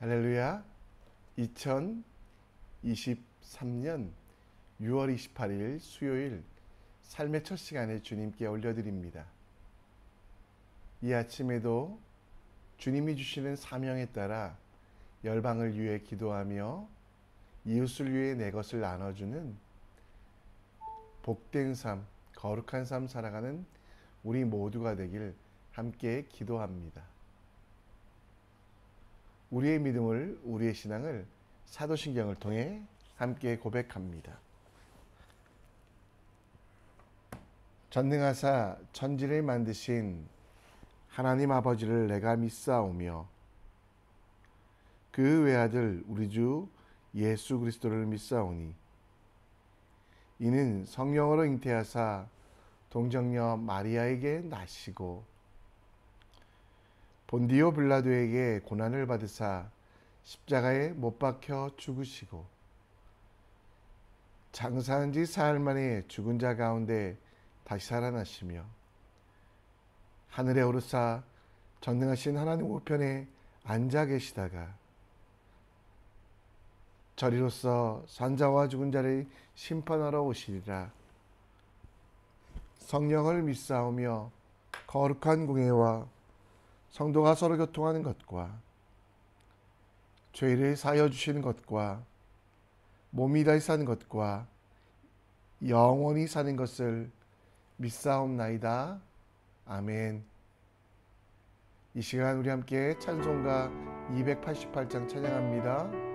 할렐루야. 2023년 6월 28일 수요일 삶의 첫 시간에 주님께 올려드립니다. 이 아침에도 주님이 주시는 사명에 따라 열방을 위해 기도하며 이웃을 위해 내 것을 나눠주는 복된 삶, 거룩한 삶 살아가는 우리 모두가 되길 함께 기도합니다. 우리의 믿음을, 우리의 신앙을 사도신경을 통해 함께 고백합니다. 전능하사 천지를 만드신 하나님 아버지를 내가 믿사오며 그 외아들 우리 주 예수 그리스도를 믿사오니 이는 성령으로 잉태하사 동정녀 마리아에게 나시고 본디오 빌라도에게 고난을 받으사 십자가에 못 박혀 죽으시고 장사한 지 사흘 만에 죽은 자 가운데 다시 살아나시며 하늘에 오르사 전능하신 하나님 우편에 앉아 계시다가 저리로서 산자와 죽은 자를 심판하러 오시리라. 성령을 믿사오며 거룩한 공예와 성도가 서로 교통하는 것과 죄를 사하여 주시는 것과 몸이 다시 사는 것과 영원히 사는 것을 믿사옵나이다. 아멘. 이 시간 우리 함께 찬송가 288장 찬양합니다.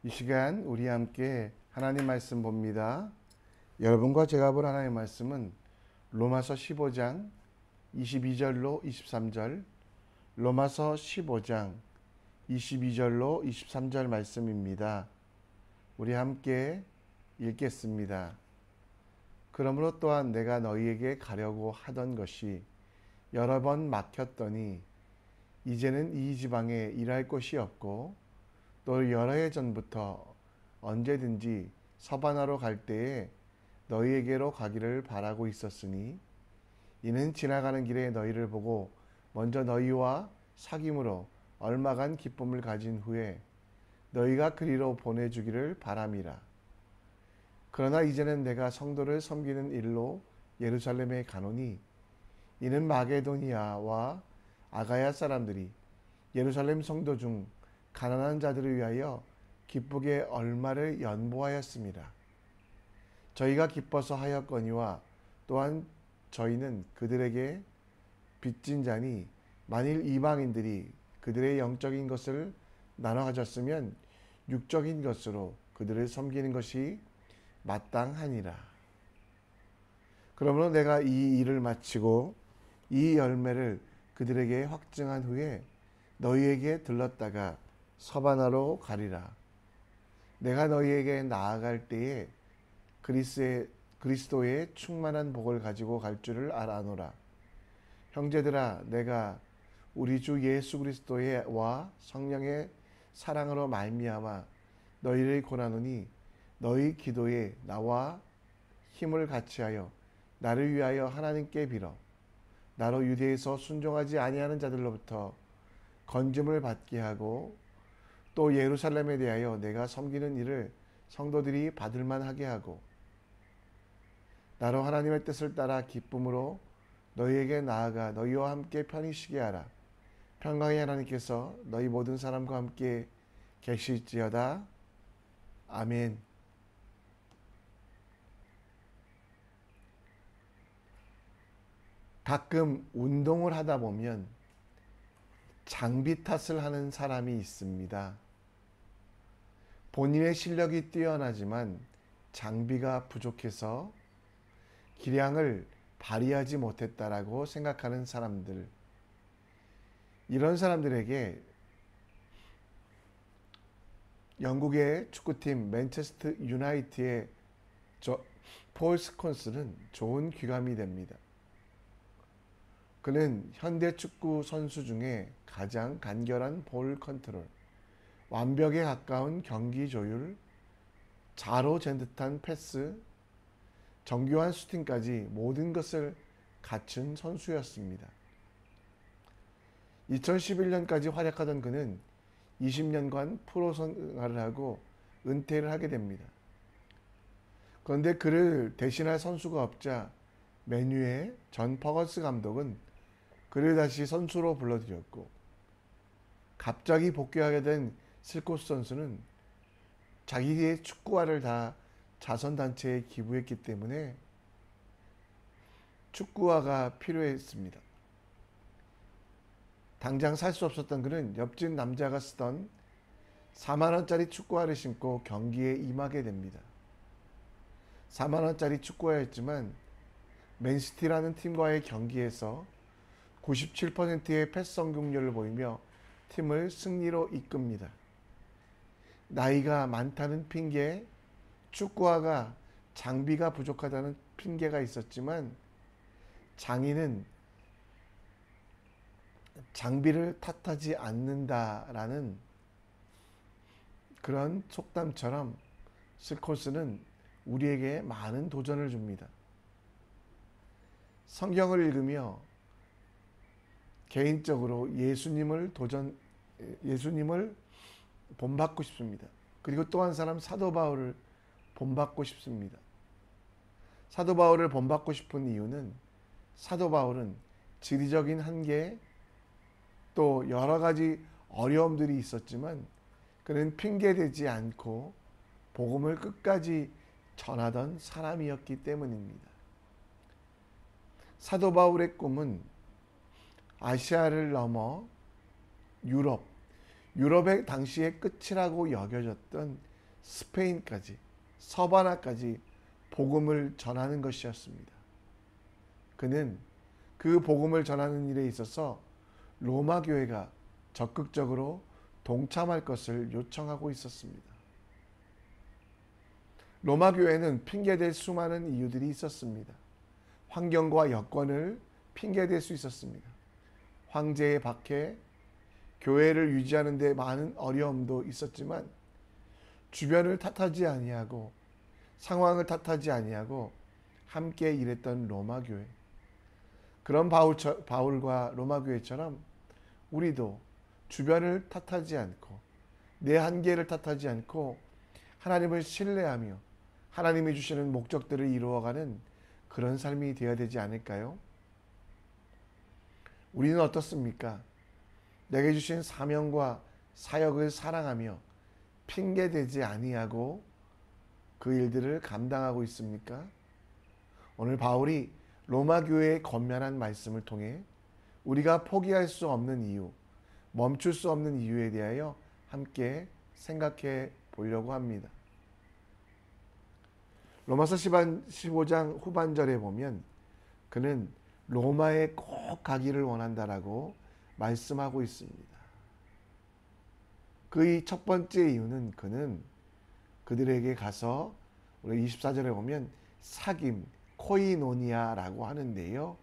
이 시간 우리 함께 하나님 말씀 봅니다. 여러분과 제가 볼 하나님의 말씀은 로마서 15장 22절로 23절, 로마서 15장 22절로 23절 말씀입니다. 우리 함께 읽겠습니다. 그러므로 또한 내가 너희에게 가려고 하던 것이 여러 번 막혔더니 이제는 이 지방에 일할 곳이 없고 또 여러 해 전부터 언제든지 서바나로 갈 때에 너희에게로 가기를 바라고 있었으니 이는 지나가는 길에 너희를 보고 먼저 너희와 사귐으로 얼마간 기쁨을 가진 후에 너희가 그리로 보내주기를 바람이라. 그러나 이제는 내가 성도를 섬기는 일로 예루살렘에 가노니 이는 마게도니아와 아가야 사람들이 예루살렘 성도 중 가난한 자들을 위하여 기쁘게 얼마를 연보하였습니다. 저희가 기뻐서 하였거니와 또한 저희는 그들에게 빚진 자니 만일 이방인들이 그들의 영적인 것을 나눠 가졌으면 육적인 것으로 그들을 섬기는 것이 마땅하니라. 그러므로 내가 이 일을 마치고 이 열매를 그들에게 확증한 후에 너희에게 들렀다가 서바나로 가리라. 내가 너희에게 나아갈 때에 그리스도의 충만한 복을 가지고 갈 줄을 알아노라. 형제들아, 내가 우리 주 예수 그리스도와 성령의 사랑으로 말미암아 너희를 권하노니 너희 기도에 나와 힘을 같이하여 나를 위하여 하나님께 빌어 나로 유대에서 순종하지 아니하는 자들로부터 건짐을 받게 하고 또 예루살렘에 대하여 내가 섬기는 일을 성도들이 받을 만하게 하고 나로 하나님의 뜻을 따라 기쁨으로 너희에게 나아가 너희와 함께 편히 쉬게 하라. 평강의 하나님께서 너희 모든 사람과 함께 계실지어다. 아멘. 가끔 운동을 하다 보면 장비 탓을 하는 사람이 있습니다. 본인의 실력이 뛰어나지만 장비가 부족해서 기량을 발휘하지 못했다라고 생각하는 사람들. 이런 사람들에게 영국의 축구팀 맨체스터 유나이티드의 폴 스콘스는 좋은 귀감이 됩니다. 그는 현대 축구 선수 중에 가장 간결한 볼 컨트롤, 완벽에 가까운 경기 조율, 자로 잰 듯한 패스, 정교한 슈팅까지 모든 것을 갖춘 선수였습니다. 2011년까지 활약하던 그는 20년간 프로 생활을 하고 은퇴를 하게 됩니다. 그런데 그를 대신할 선수가 없자 맨유의 전 퍼거스 감독은 그를 다시 선수로 불러들였고 갑자기 복귀하게 된 스코스 선수는 자기의 축구화를 다 자선단체에 기부했기 때문에 축구화가 필요했습니다. 당장 살 수 없었던 그는 옆집 남자가 쓰던 4만 원짜리 축구화를 신고 경기에 임하게 됩니다. 4만 원짜리 축구화였지만 맨시티라는 팀과의 경기에서 97%의 패스 성공률을 보이며 팀을 승리로 이끕니다. 나이가 많다는 핑계, 축구화가 장비가 부족하다는 핑계가 있었지만 장인은 장비를 탓하지 않는다라는 그런 속담처럼 스콜스는 우리에게 많은 도전을 줍니다. 성경을 읽으며 개인적으로 예수님을 본받고 싶습니다. 그리고 또 한 사람 사도 바울을 본받고 싶습니다. 사도 바울을 본받고 싶은 이유는 사도 바울은 지리적인 한계 또 여러 가지 어려움들이 있었지만 그는 핑계대지 않고 복음을 끝까지 전하던 사람이었기 때문입니다. 사도 바울의 꿈은 아시아를 넘어 유럽의 당시의 끝이라고 여겨졌던 스페인까지, 서바나까지 복음을 전하는 것이었습니다. 그는 그 복음을 전하는 일에 있어서 로마 교회가 적극적으로 동참할 것을 요청하고 있었습니다. 로마 교회는 핑계댈 수많은 이유들이 있었습니다. 환경과 여건을 핑계댈 수 있었습니다. 황제의 박해, 교회를 유지하는 데 많은 어려움도 있었지만 주변을 탓하지 아니하고 상황을 탓하지 아니하고 함께 일했던 로마 교회, 그런 바울과 로마 교회처럼 우리도 주변을 탓하지 않고 내 한계를 탓하지 않고 하나님을 신뢰하며 하나님이 주시는 목적들을 이루어가는 그런 삶이 되어야 되지 않을까요? 우리는 어떻습니까? 내게 주신 사명과 사역을 사랑하며 핑계대지 아니하고 그 일들을 감당하고 있습니까? 오늘 바울이 로마 교회에 권면한 말씀을 통해 우리가 포기할 수 없는 이유, 멈출 수 없는 이유에 대하여 함께 생각해 보려고 합니다. 로마서 15장 후반절에 보면 그는 로마에 꼭 가기를 원한다라고 말씀하고 있습니다. 그 첫 번째 이유는 그는 그들에게 가서 우리 24절에 보면 사귐, 코이노니아라고 하는데요.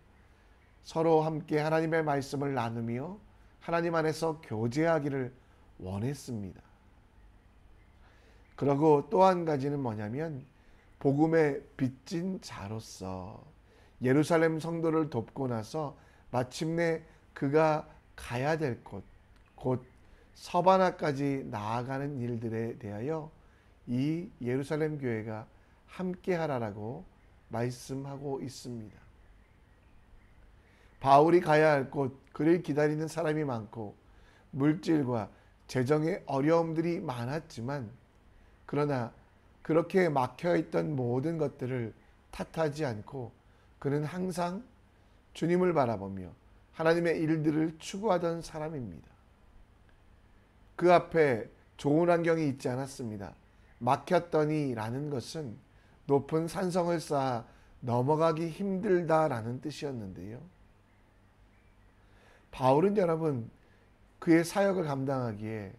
서로 함께 하나님의 말씀을 나누며 하나님 안에서 교제하기를 원했습니다. 그리고 또 한 가지는 뭐냐면 복음의 빚진 자로서 예루살렘 성도를 돕고 나서 마침내 그가 가야 될 곳, 곧 서바나까지 나아가는 일들에 대하여 이 예루살렘 교회가 함께 하라라고 말씀하고 있습니다. 바울이 가야 할 곳, 그를 기다리는 사람이 많고 물질과 재정의 어려움들이 많았지만 그러나 그렇게 막혀있던 모든 것들을 탓하지 않고 그는 항상 주님을 바라보며 하나님의 일들을 추구하던 사람입니다. 그 앞에 좋은 환경이 있지 않았습니다. 막혔더니 라는 것은 높은 산성을 쌓아 넘어가기 힘들다라는 뜻이었는데요. 바울은 여러분 그의 사역을 감당하기에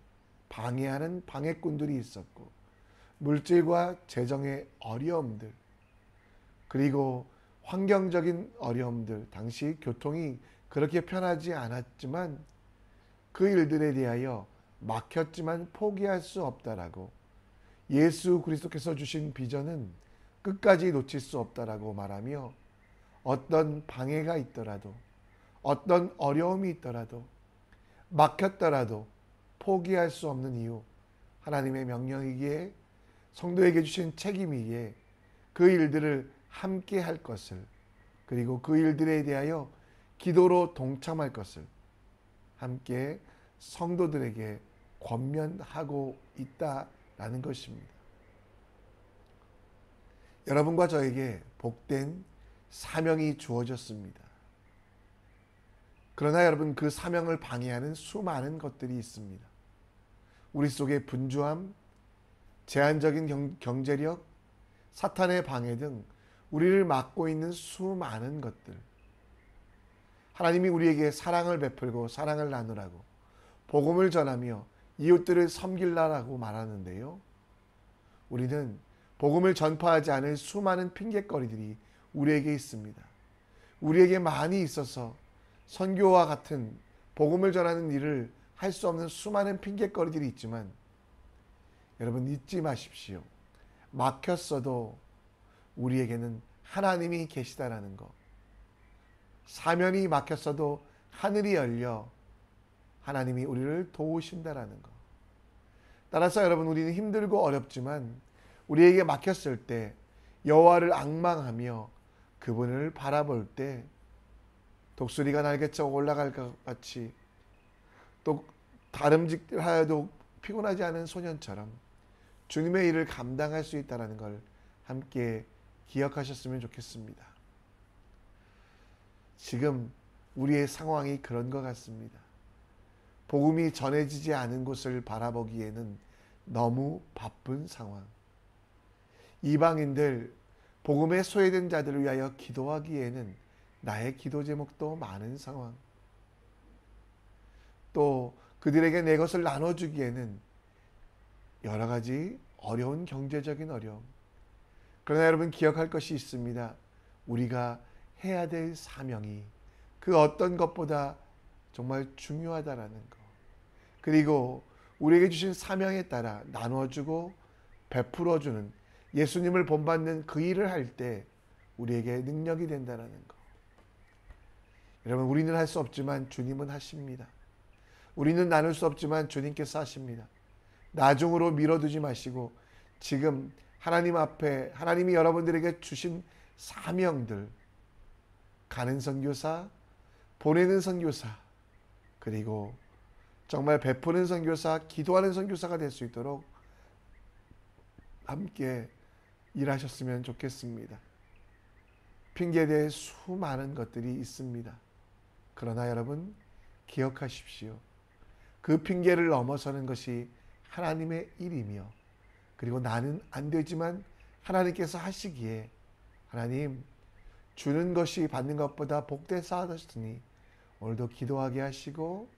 방해하는 방해꾼들이 있었고 물질과 재정의 어려움들 그리고 환경적인 어려움들, 당시 교통이 그렇게 편하지 않았지만 그 일들에 대하여 막혔지만 포기할 수 없다라고 예수 그리스도께서 주신 비전은 끝까지 놓칠 수 없다라고 말하며 어떤 방해가 있더라도 어떤 어려움이 있더라도 막혔더라도 포기할 수 없는 이유, 하나님의 명령이기에 성도에게 주신 책임이기에 그 일들을 함께 할 것을 그리고 그 일들에 대하여 기도로 동참할 것을 함께 성도들에게 권면하고 있다라는 것입니다. 여러분과 저에게 복된 사명이 주어졌습니다. 그러나 여러분 그 사명을 방해하는 수많은 것들이 있습니다. 우리 속에 분주함, 제한적인 경제력, 사탄의 방해 등 우리를 막고 있는 수많은 것들. 하나님이 우리에게 사랑을 베풀고 사랑을 나누라고 복음을 전하며 이웃들을 섬길라라고 말하는데요. 우리는 복음을 전파하지 않을 수많은 핑곗거리들이 우리에게 있습니다. 우리에게 많이 있어서 선교와 같은 복음을 전하는 일을 할 수 없는 수많은 핑곗거리들이 있지만 여러분 잊지 마십시오. 막혔어도 우리에게는 하나님이 계시다라는 것. 사면이 막혔어도 하늘이 열려 하나님이 우리를 도우신다라는 것. 따라서 여러분 우리는 힘들고 어렵지만 우리에게 막혔을 때 여호와를 앙망하며 그분을 바라볼 때 독수리가 날개쳐 올라갈 것 같이 또 다름질하여도 피곤하지 않은 소년처럼 주님의 일을 감당할 수 있다는 걸 함께 기억하셨으면 좋겠습니다. 지금 우리의 상황이 그런 것 같습니다. 복음이 전해지지 않은 곳을 바라보기에는 너무 바쁜 상황. 이방인들, 복음에 소외된 자들을 위하여 기도하기에는 나의 기도 제목도 많은 상황. 또 그들에게 내 것을 나눠주기에는 여러 가지 어려운 경제적인 어려움. 그러나 여러분 기억할 것이 있습니다. 우리가 해야 될 사명이 그 어떤 것보다 정말 중요하다라는 것. 그리고 우리에게 주신 사명에 따라 나눠주고 베풀어주는 예수님을 본받는 그 일을 할 때 우리에게 능력이 된다는 것. 여러분, 우리는 할 수 없지만 주님은 하십니다. 우리는 나눌 수 없지만 주님께서 하십니다. 나중으로 미뤄두지 마시고 지금 하나님 앞에 하나님이 여러분들에게 주신 사명들, 가는 선교사, 보내는 선교사, 그리고 정말 베푸는 선교사, 기도하는 선교사가 될 수 있도록 함께 일하셨으면 좋겠습니다. 핑계에 대해 수많은 것들이 있습니다. 그러나 여러분 기억하십시오. 그 핑계를 넘어서는 것이 하나님의 일이며, 그리고 나는 안 되지만 하나님께서 하시기에 하나님 주는 것이 받는 것보다 복되사하셨으니 오늘도 기도하게 하시고,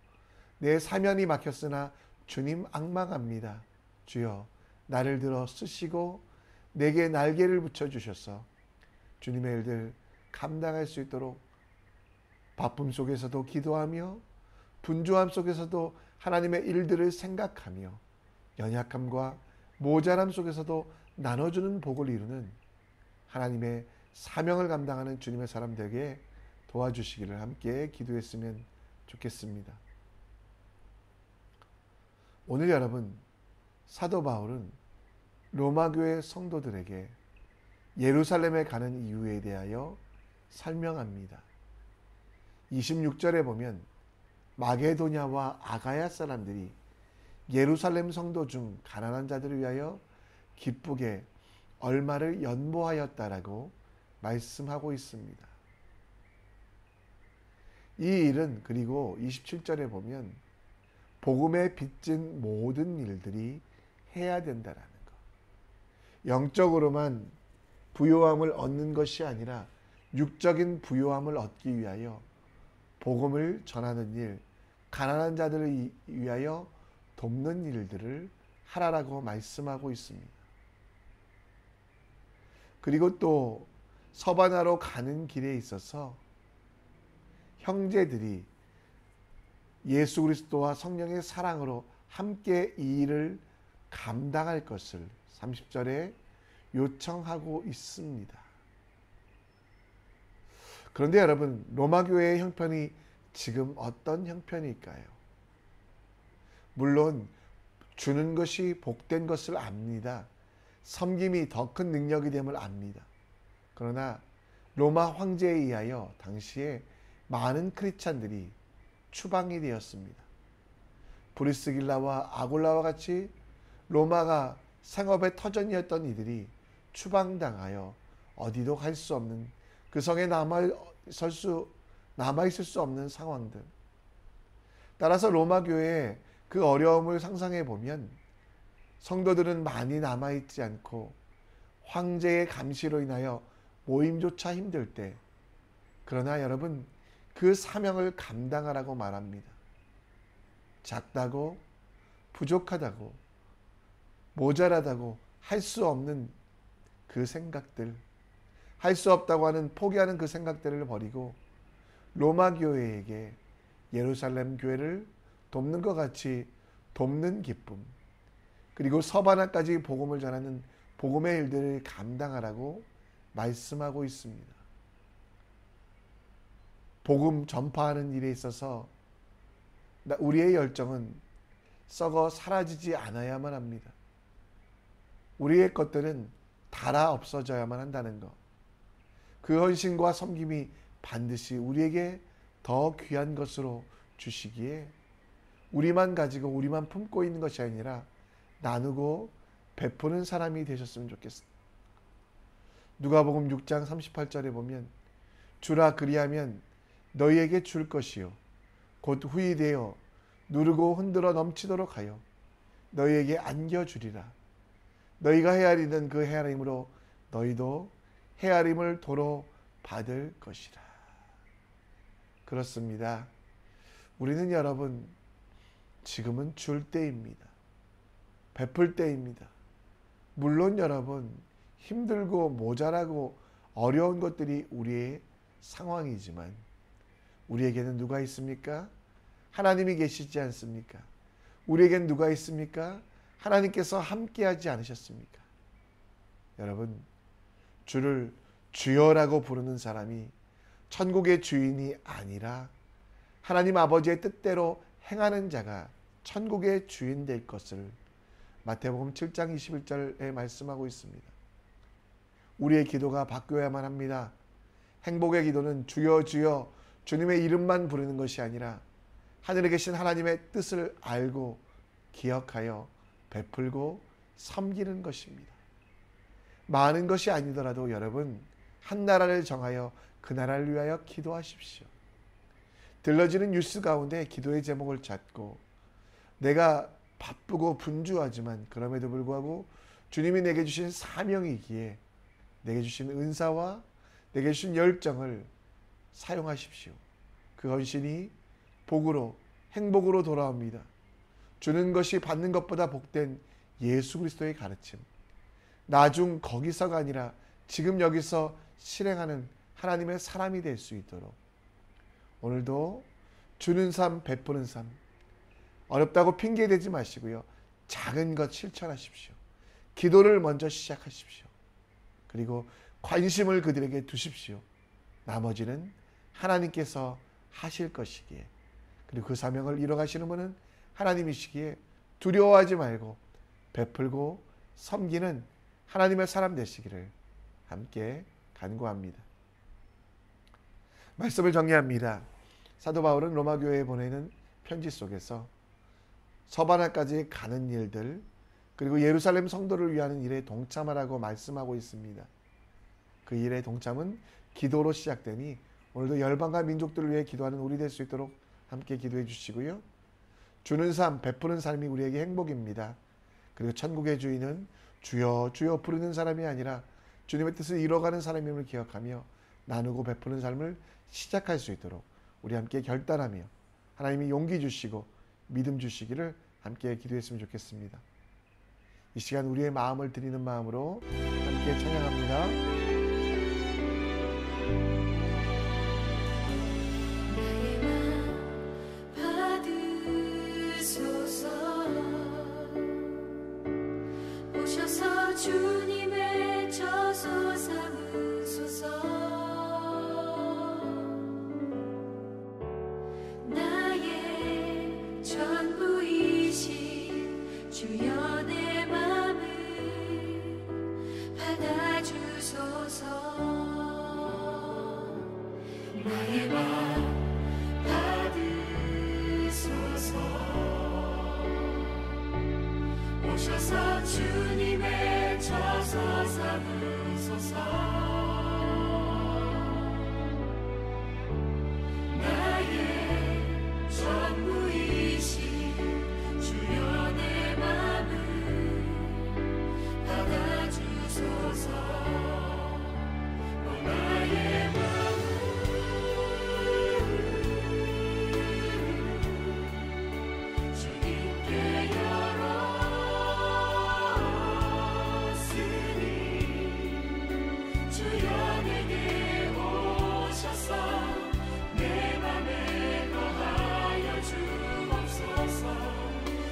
내 사면이 막혔으나 주님 앙망합니다. 주여 나를 들어 쓰시고 내게 날개를 붙여주셔서 주님의 일들 감당할 수 있도록 바쁨 속에서도 기도하며 분주함 속에서도 하나님의 일들을 생각하며 연약함과 모자람 속에서도 나눠주는 복을 이루는 하나님의 사명을 감당하는 주님의 사람들에게 도와주시기를 함께 기도했으면 좋겠습니다. 오늘 여러분, 사도 바울은 로마교회 성도들에게 예루살렘에 가는 이유에 대하여 설명합니다. 26절에 보면 마게도냐와 아가야 사람들이 예루살렘 성도 중 가난한 자들을 위하여 기쁘게 얼마를 연보하였다라고 말씀하고 있습니다. 이 일은, 그리고 27절에 보면 복음에 빚진 모든 일들이 해야 된다라는 것. 영적으로만 부요함을 얻는 것이 아니라 육적인 부요함을 얻기 위하여 복음을 전하는 일, 가난한 자들을 위하여 돕는 일들을 하라라고 말씀하고 있습니다. 그리고 또 서바나로 가는 길에 있어서 형제들이 예수 그리스도와 성령의 사랑으로 함께 이 일을 감당할 것을 30절에 요청하고 있습니다. 그런데 여러분, 로마교회의 형편이 지금 어떤 형편일까요? 물론 주는 것이 복된 것을 압니다. 섬김이 더 큰 능력이 됨을 압니다. 그러나 로마 황제에 의하여 당시에 많은 크리스찬들이 추방이 되었습니다. 브리스길라와 아굴라와 같이 로마가 생업의 터전이었던 이들이 추방당하여 어디도 갈 수 없는, 그 성에 남아있을 수 없는 상황들. 따라서 로마 교회의 그 어려움을 상상해 보면 성도들은 많이 남아있지 않고 황제의 감시로 인하여 모임조차 힘들 때, 그러나 여러분 그 사명을 감당하라고 말합니다. 작다고, 부족하다고, 모자라다고 할 수 없는 그 생각들, 할 수 없다고 하는 포기하는 그 생각들을 버리고 로마 교회에게 예루살렘 교회를 돕는 것 같이 돕는 기쁨, 그리고 서바나까지 복음을 전하는 복음의 일들을 감당하라고 말씀하고 있습니다. 복음 전파하는 일에 있어서 우리의 열정은 썩어 사라지지 않아야만 합니다. 우리의 것들은 닳아 없어져야만 한다는 것. 그 헌신과 섬김이 반드시 우리에게 더 귀한 것으로 주시기에 우리만 가지고 우리만 품고 있는 것이 아니라 나누고 베푸는 사람이 되셨으면 좋겠습니다. 누가복음 6장 38절에 보면 주라 그리하면 너희에게 줄 것이요 곧 후히 되어 누르고 흔들어 넘치도록 하여 너희에게 안겨주리라. 너희가 헤아리는 그 헤아림으로 너희도 헤아림을 도로 받을 것이라. 그렇습니다. 우리는 여러분 지금은 줄 때입니다. 베풀 때입니다. 물론 여러분 힘들고 모자라고 어려운 것들이 우리의 상황이지만 우리에게는 누가 있습니까? 하나님이 계시지 않습니까? 우리에겐 누가 있습니까? 하나님께서 함께하지 않으셨습니까? 여러분, 주를 주여라고 부르는 사람이 천국의 주인이 아니라 하나님 아버지의 뜻대로 행하는 자가 천국의 주인 될 것을 마태복음 7장 21절에 말씀하고 있습니다. 우리의 기도가 바뀌어야만 합니다. 행복의 기도는 주여 주여 주님의 이름만 부르는 것이 아니라 하늘에 계신 하나님의 뜻을 알고 기억하여 베풀고 섬기는 것입니다. 많은 것이 아니더라도 여러분, 한 나라를 정하여 그 나라를 위하여 기도하십시오. 들러지는 뉴스 가운데 기도의 제목을 찾고, 내가 바쁘고 분주하지만 그럼에도 불구하고 주님이 내게 주신 사명이기에 내게 주신 은사와 내게 주신 열정을 사용하십시오. 그 헌신이 복으로, 행복으로 돌아옵니다. 주는 것이 받는 것보다 복된 예수 그리스도의 가르침, 나중 거기서가 아니라 지금 여기서 실행하는 하나님의 사람이 될 수 있도록 오늘도 주는 삶, 베푸는 삶, 어렵다고 핑계대지 마시고요. 작은 것 실천하십시오. 기도를 먼저 시작하십시오. 그리고 관심을 그들에게 두십시오. 나머지는 하나님께서 하실 것이기에, 그리고 그 사명을 이뤄가시는 분은 하나님이시기에 두려워하지 말고 베풀고 섬기는 하나님의 사람 되시기를 함께 간구합니다. 말씀을 정리합니다. 사도 바울은 로마 교회에 보내는 편지 속에서 서바나까지 가는 일들, 그리고 예루살렘 성도를 위하는 일에 동참하라고 말씀하고 있습니다. 그 일의 동참은 기도로 시작되니 오늘도 열방과 민족들을 위해 기도하는 우리 될 수 있도록 함께 기도해 주시고요. 주는 삶, 베푸는 삶이 우리에게 행복입니다. 그리고 천국의 주인은 주여 주여 부르는 사람이 아니라 주님의 뜻을 이뤄가는 사람임을 기억하며 나누고 베푸는 삶을 시작할 수 있도록 우리 함께 결단하며 하나님이 용기 주시고 믿음 주시기를 함께 기도했으면 좋겠습니다. 이 시간 우리의 마음을 드리는 마음으로 함께 찬양합니다. 주님의 저소 삼으소서. 나의 전부이신 주여 내 맘을 받아주소서. 나의 맘 받으소서. 오셔서 주님의 저소 삼으소서. 나의 전부이신 주여 내 맘을 받아주소서. 나의 맘을 주님께 주여 내게 오셔서 내 맘에 거하여 주옵소서.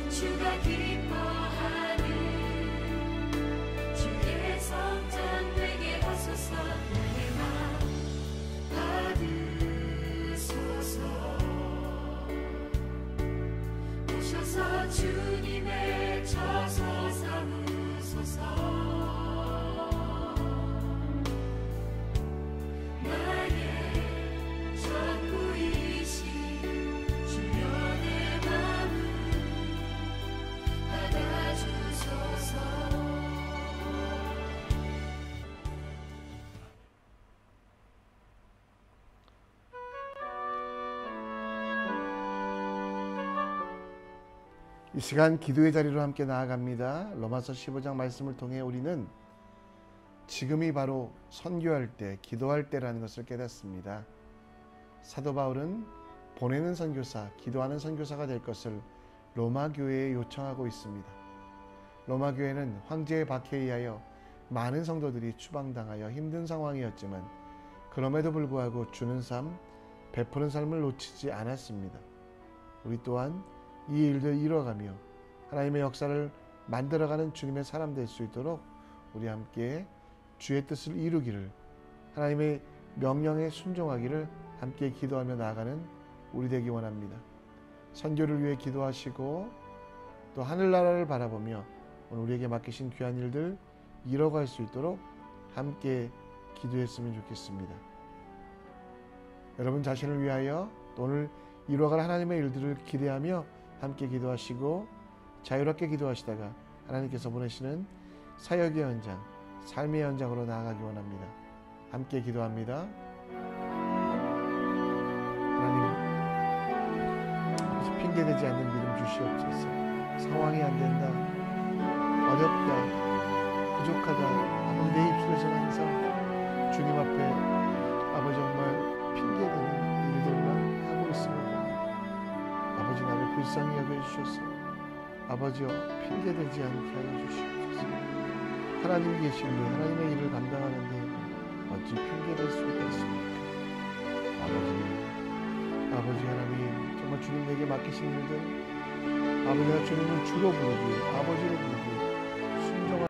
주가 기뻐하는 주의 성전 되게 하소서. 내 맘 받으소서. 오셔서 주님의 저소 삼으소서. 이 시간 기도의 자리로 함께 나아갑니다. 로마서 15장 말씀을 통해 우리는 지금이 바로 선교할 때, 기도할 때라는 것을 깨닫습니다. 사도 바울은 보내는 선교사, 기도하는 선교사가 될 것을 로마 교회에 요청하고 있습니다. 로마 교회는 황제의 박해에 의하여 많은 성도들이 추방당하여 힘든 상황이었지만 그럼에도 불구하고 주는 삶, 베푸는 삶을 놓치지 않았습니다. 우리 또한 이 일들 이뤄가며 하나님의 역사를 만들어가는 주님의 사람 될 수 있도록 우리 함께 주의 뜻을 이루기를, 하나님의 명령에 순종하기를 함께 기도하며 나아가는 우리 되기 원합니다. 선교를 위해 기도하시고 또 하늘나라를 바라보며 오늘 우리에게 맡기신 귀한 일들 이뤄갈 수 있도록 함께 기도했으면 좋겠습니다. 여러분 자신을 위하여 또 오늘 이뤄갈 하나님의 일들을 기대하며 함께 기도하시고 자유롭게 기도하시다가 하나님께서 보내시는 사역의 현장, 삶의 현장으로 나아가기 원합니다. 함께 기도합니다. 하나님, 핑계대지 않는 믿음 주시옵소서. 상황이 안 된다, 어렵다, 부족하다, 아버지 내 입술에서는 항상 주님 앞에 아버지 정말 핑계대는 일들만 하고 있습니다. 아버지 나를 불쌍히 여겨주셔서 아버지여 핑계대지 않게 하여 주시옵소서. 하나님 계신데 하나님의 일을 감당하는데 어찌 핑계댈 수가 있습니까? 아버지 하나님, 정말 주님 내게 맡기신 일들 아버지가 주님을 주로 부르기에, 아버지로 부르기에